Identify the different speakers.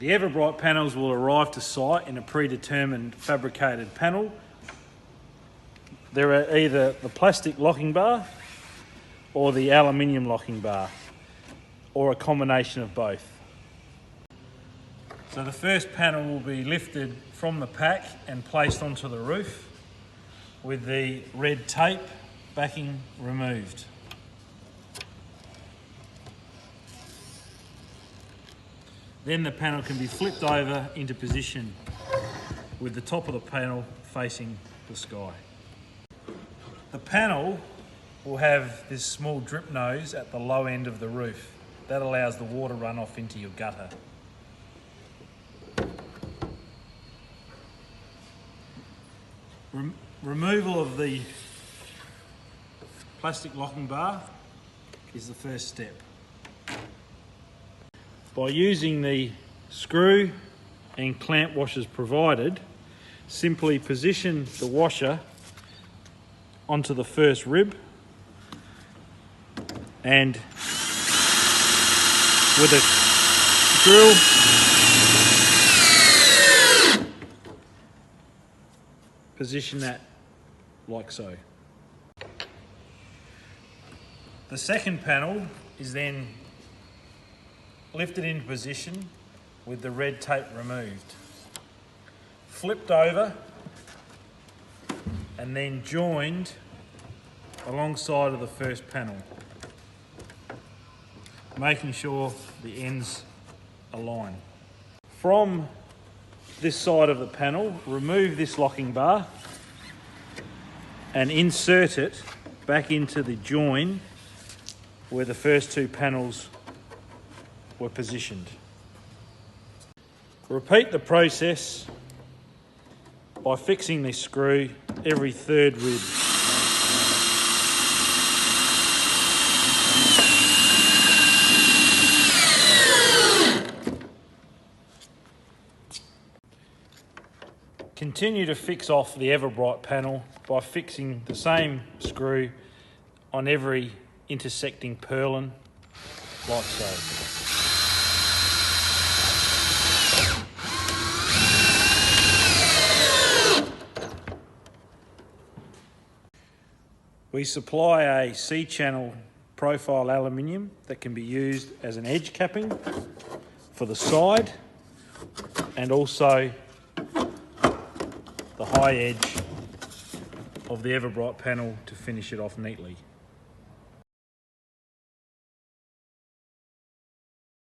Speaker 1: The Everbright panels will arrive to site in a predetermined fabricated panel. There are either the plastic locking bar or the aluminium locking bar, or a combination of both. So the first panel will be lifted from the pack and placed onto the roof with the red tape backing removed. Then the panel can be flipped over into position with the top of the panel facing the sky. The panel will have this small drip nose at the low end of the roof. That allows the water runoff into your gutter. Removal of the plastic locking bar is the first step. By using the screw and clamp washers provided, simply position the washer onto the first rib and with a drill position that like so. The second panel is then lifted into position with the red tape removed, flipped over and then joined alongside of the first panel, making sure the ends align. From this side of the panel, remove this locking bar and insert it back into the join where the first two panels were positioned. Repeat the process by fixing this screw every third rib. Continue to fix off the Everbright panel by fixing the same screw on every intersecting purlin, like so. We supply a C-channel profile aluminium that can be used as an edge capping for the side and also the high edge of the Everbright panel to finish it off neatly.